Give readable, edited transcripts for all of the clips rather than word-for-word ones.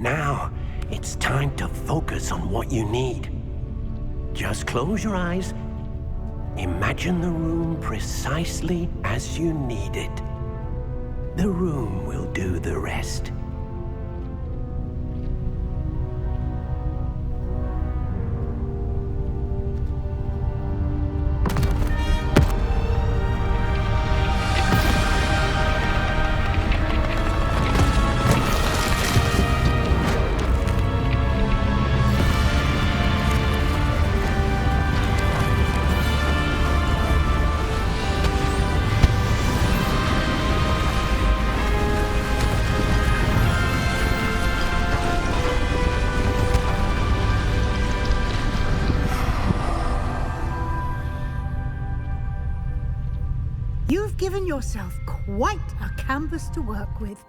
Now, it's time to focus on what you need. Just close your eyes. Imagine the room precisely as you need it. The room will do the rest. You've given yourself quite a canvas to work with.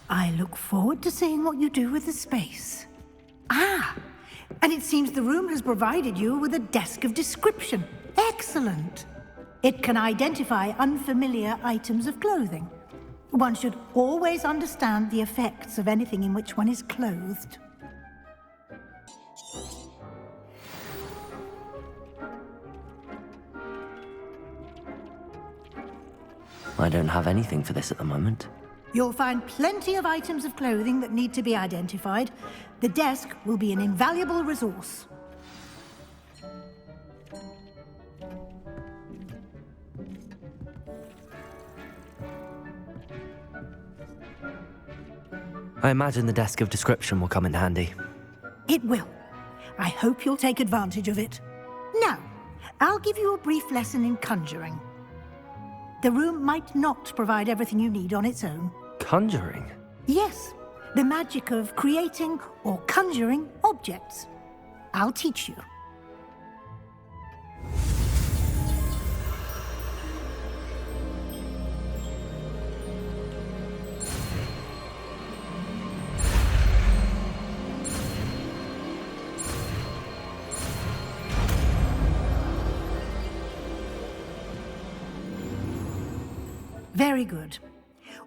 I look forward to seeing what you do with the space. And it seems the room has provided you with a desk of description. Excellent. It can identify unfamiliar items of clothing. One should always understand the effects of anything in which one is clothed. I don't have anything for this at the moment. You'll find plenty of items of clothing that need to be identified. The desk will be an invaluable resource. I imagine the desk of description will come in handy. It will. I hope you'll take advantage of it. Now, I'll give you a brief lesson in conjuring. The room might not provide everything you need on its own. Conjuring? Yes, the magic of creating or conjuring objects. I'll teach you. Very good.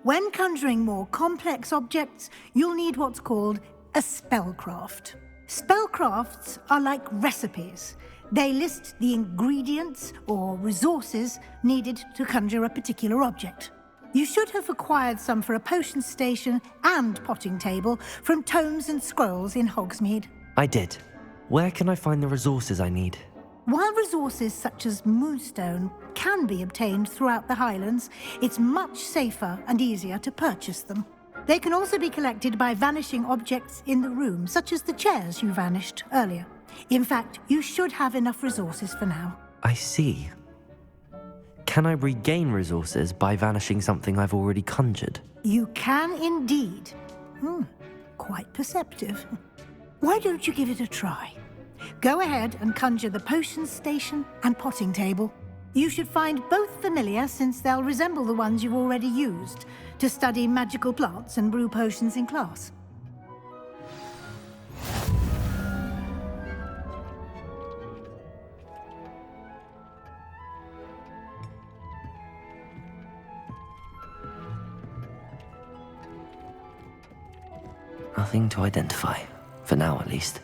When conjuring more complex objects, you'll need what's called a spellcraft. Spellcrafts are like recipes. They list the ingredients or resources needed to conjure a particular object. You should have acquired some for a potion station and potting table from tomes and scrolls in Hogsmeade. I did. Where can I find the resources I need? While resources such as moonstone can be obtained throughout the Highlands, it's much safer and easier to purchase them. They can also be collected by vanishing objects in the room, such as the chairs you vanished earlier. In fact, you should have enough resources for now. I see. Can I regain resources by vanishing something I've already conjured? You can indeed. Quite perceptive. Why don't you give it a try? Go ahead and conjure the potion station and potting table. You should find both familiar, since they'll resemble the ones you've already used to study magical plants and brew potions in class. Nothing to identify, for now at least.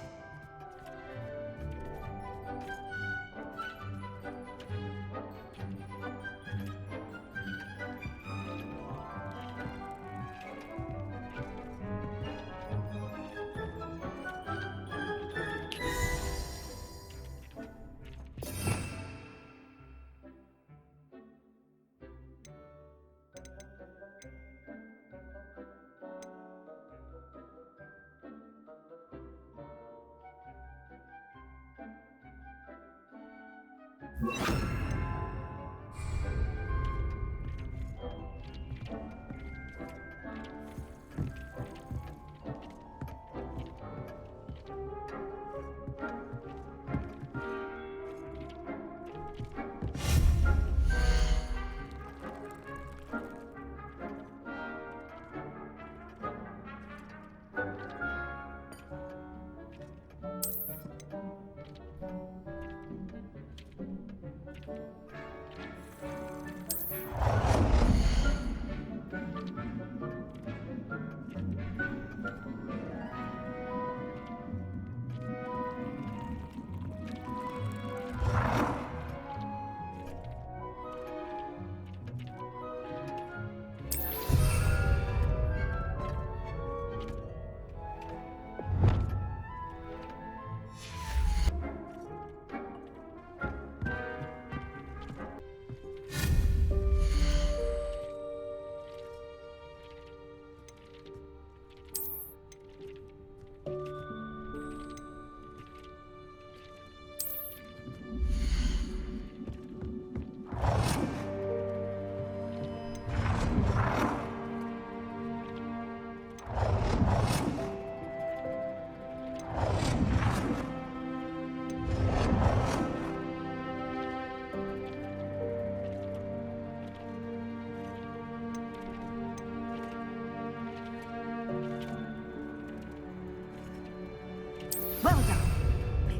Well done.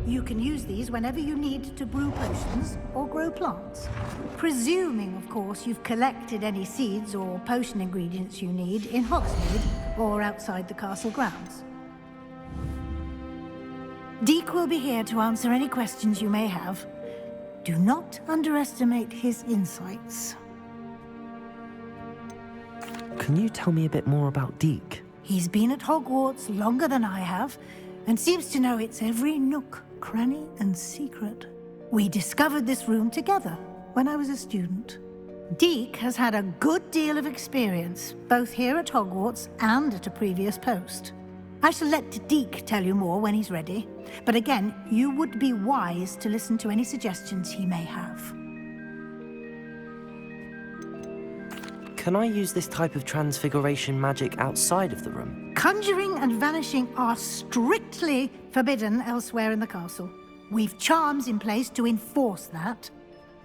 You can use these whenever you need to brew potions or grow plants. Presuming, of course, you've collected any seeds or potion ingredients you need in Hogsmeade or outside the castle grounds. Deek will be here to answer any questions you may have. Do not underestimate his insights. Can you tell me a bit more about Deek? He's been at Hogwarts longer than I have, and seems to know its every nook, cranny, and secret. We discovered this room together when I was a student. Deek has had a good deal of experience, both here at Hogwarts and at a previous post. I shall let Deek tell you more when he's ready, but again, you would be wise to listen to any suggestions he may have. Can I use this type of transfiguration magic outside of the room? Conjuring and vanishing are strictly forbidden elsewhere in the castle. We've charms in place to enforce that.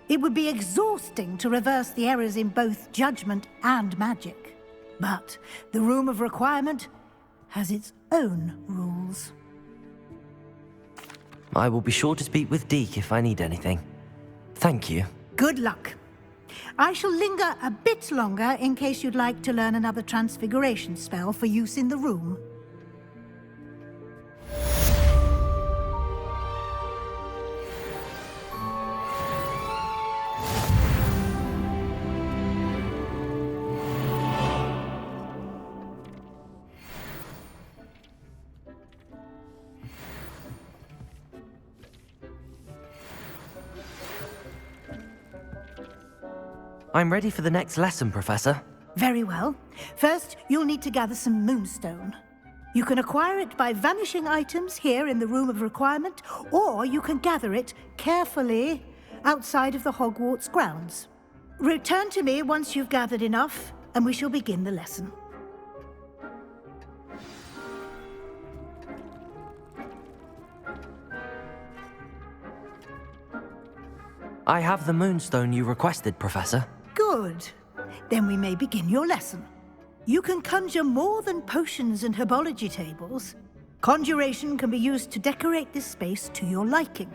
It would be exhausting to reverse the errors in both judgment and magic. But the Room of Requirement has its own rules. I will be sure to speak with Deek if I need anything. Thank you. Good luck. I shall linger a bit longer in case you'd like to learn another transfiguration spell for use in the room. I'm ready for the next lesson, Professor. Very well. First, you'll need to gather some moonstone. You can acquire it by vanishing items here in the Room of Requirement, or you can gather it carefully outside of the Hogwarts grounds. Return to me once you've gathered enough, and we shall begin the lesson. I have the moonstone you requested, Professor. Good. Then we may begin your lesson. You can conjure more than potions and herbology tables. Conjuration can be used to decorate this space to your liking.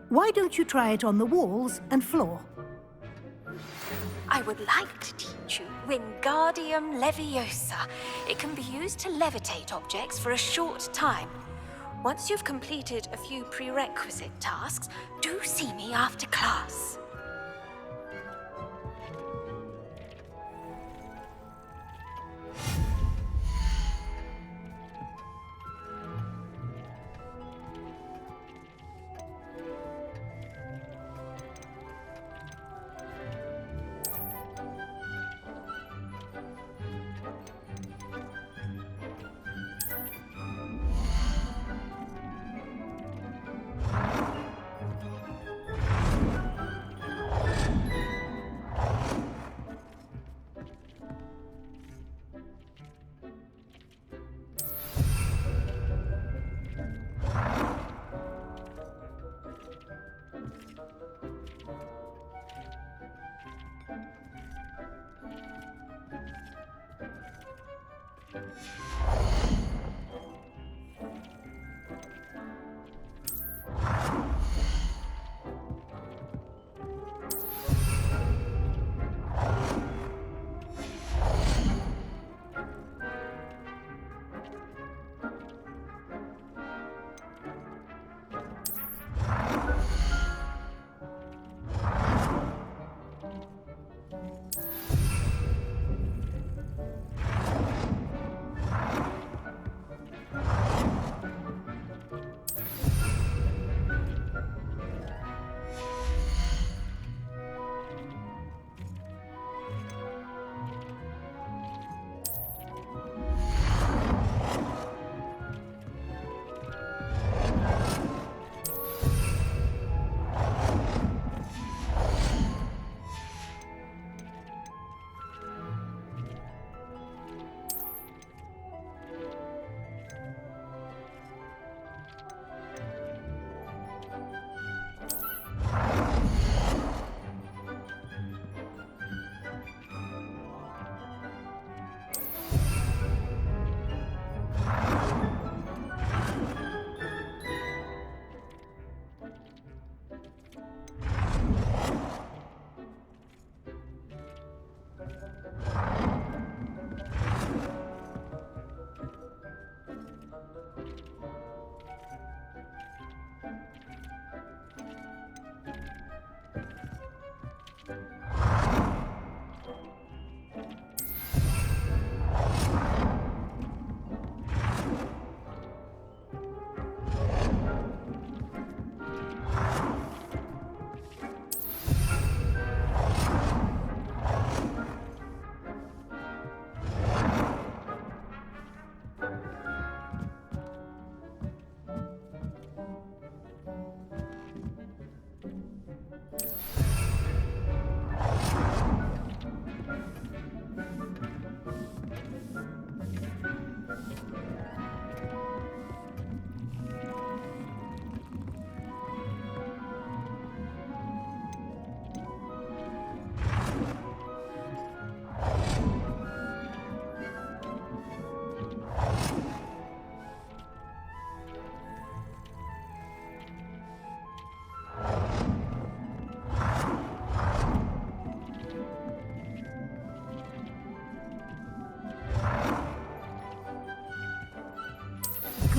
Why don't you try it on the walls and floor? I would like to teach you Wingardium Leviosa. It can be used to levitate objects for a short time. Once you've completed a few prerequisite tasks, do see me after class.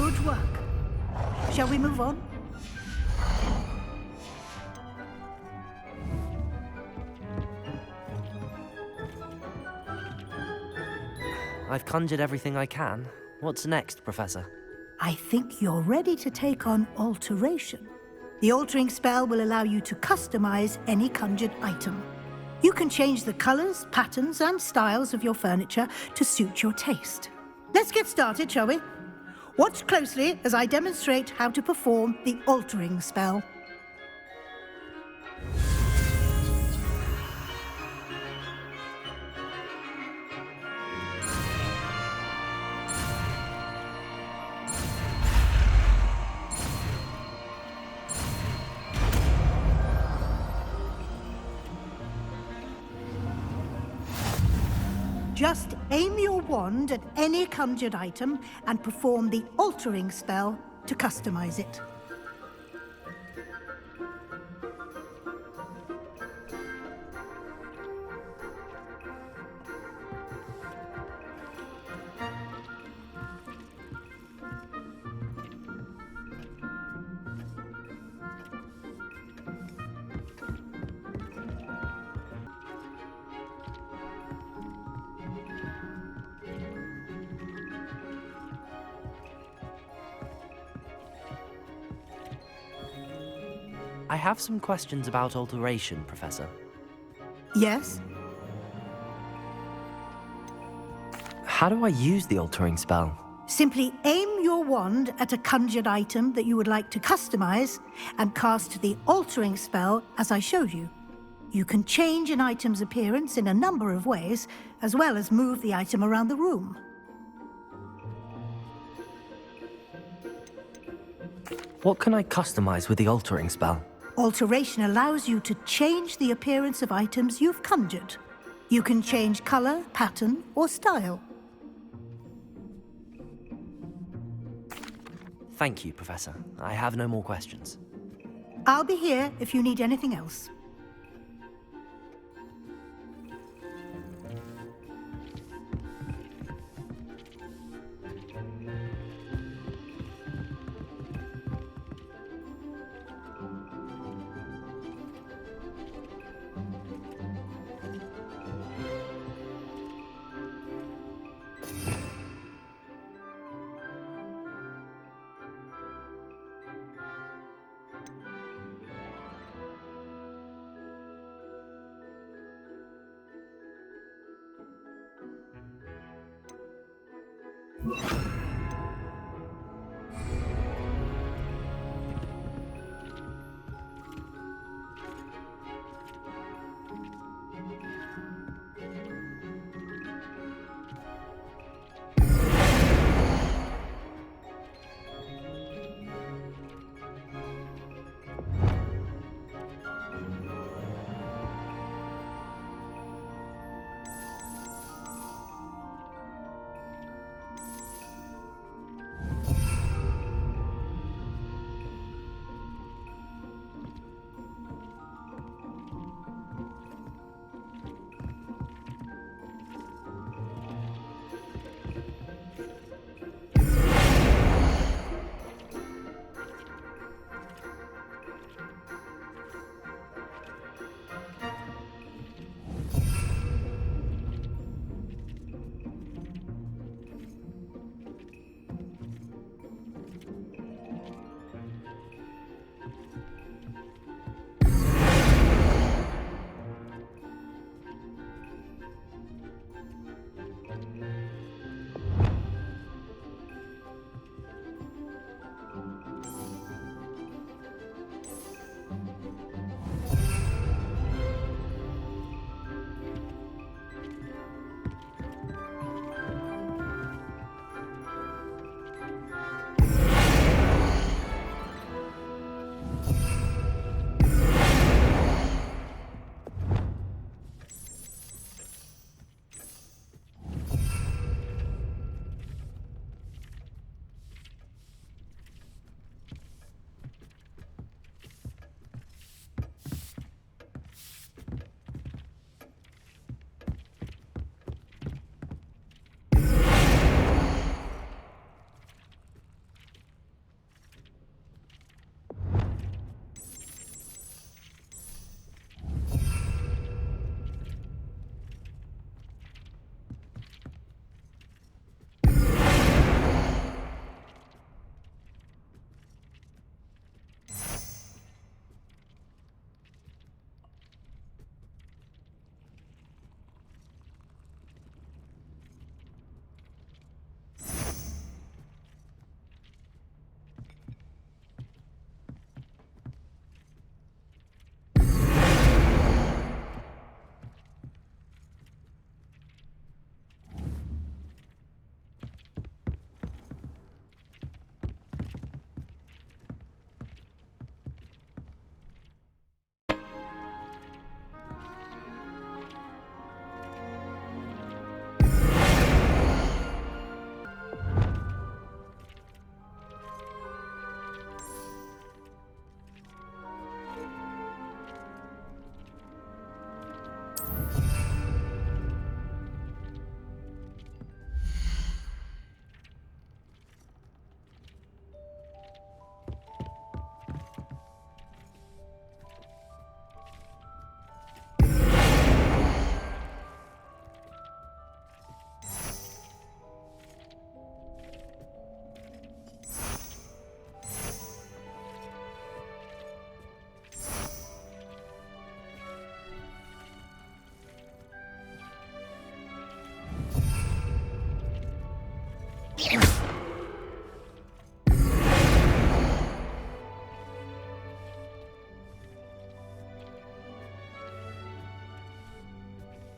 Good work. Shall we move on? I've conjured everything I can. What's next, Professor? I think you're ready to take on alteration. The altering spell will allow you to customize any conjured item. You can change the colors, patterns, and styles of your furniture to suit your taste. Let's get started, shall we? Watch closely as I demonstrate how to perform the altering spell. Just aim your wand at any conjured item and perform the altering spell to customize it. I have some questions about alteration, Professor. Yes? How do I use the altering spell? Simply aim your wand at a conjured item that you would like to customize and cast the altering spell as I showed you. You can change an item's appearance in a number of ways, as well as move the item around the room. What can I customize with the altering spell? Alteration allows you to change the appearance of items you've conjured. You can change color, pattern, or style. Thank you, Professor. I have no more questions. I'll be here if you need anything else.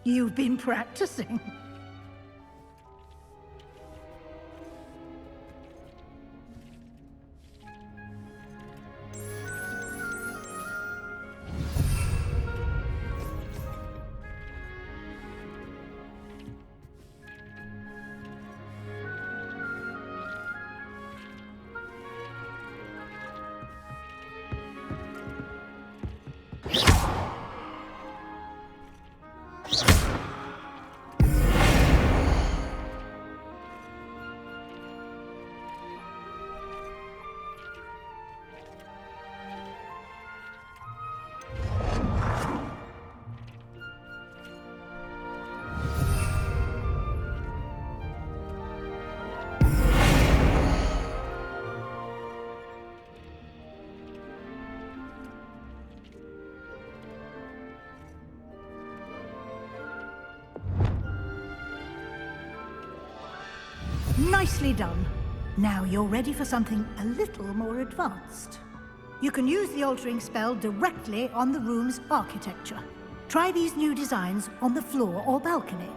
You've been practicing. Nicely done. Now you're ready for something a little more advanced. You can use the altering spell directly on the room's architecture. Try these new designs on the floor or balcony.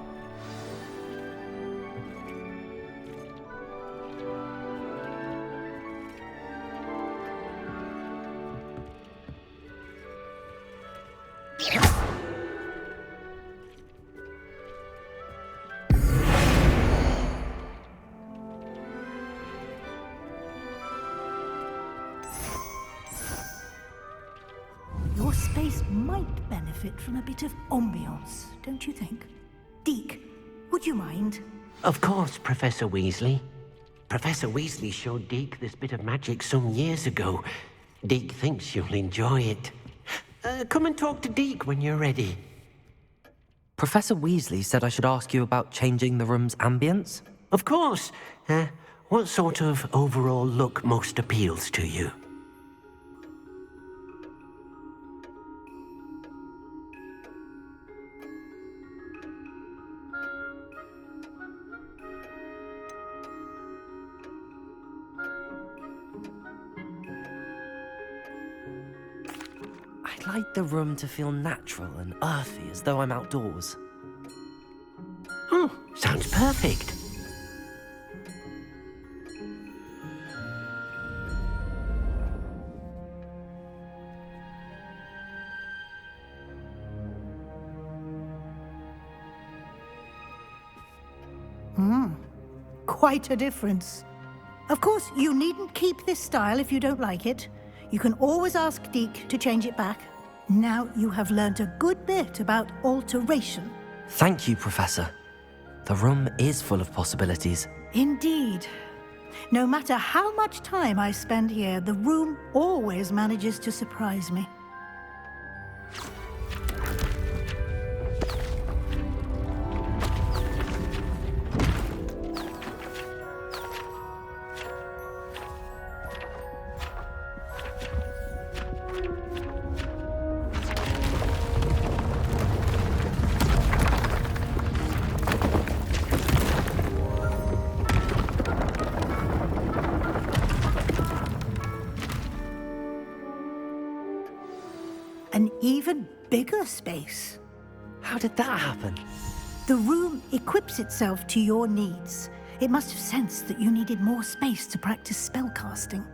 Your space might benefit from a bit of ambiance, don't you think? Deke, would you mind? Of course, Professor Weasley. Professor Weasley showed Deke this bit of magic some years ago. Deke thinks you'll enjoy it. Come and talk to Deke when you're ready. Professor Weasley said I should ask you about changing the room's ambience? Of course. What sort of overall look most appeals to you? I'd like the room to feel natural and earthy, as though I'm outdoors. Oh, sounds perfect. Quite a difference. Of course, you needn't keep this style if you don't like it. You can always ask Deke to change it back. Now you have learnt a good bit about alteration. Thank you, Professor. The room is full of possibilities. Indeed. No matter how much time I spend here, the room always manages to surprise me. An even bigger space. How did that happen? The room equips itself to your needs. It must have sensed that you needed more space to practice spellcasting.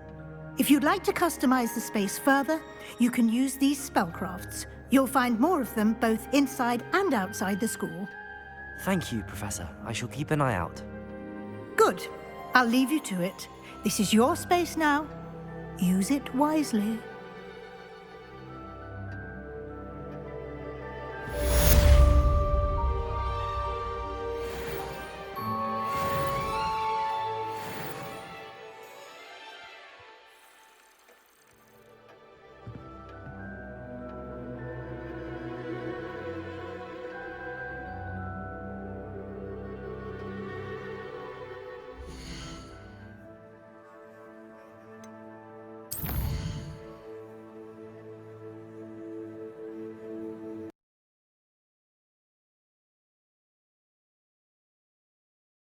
If you'd like to customize the space further, you can use these spellcrafts. You'll find more of them both inside and outside the school. Thank you, Professor. I shall keep an eye out. Good. I'll leave you to it. This is your space now. Use it wisely.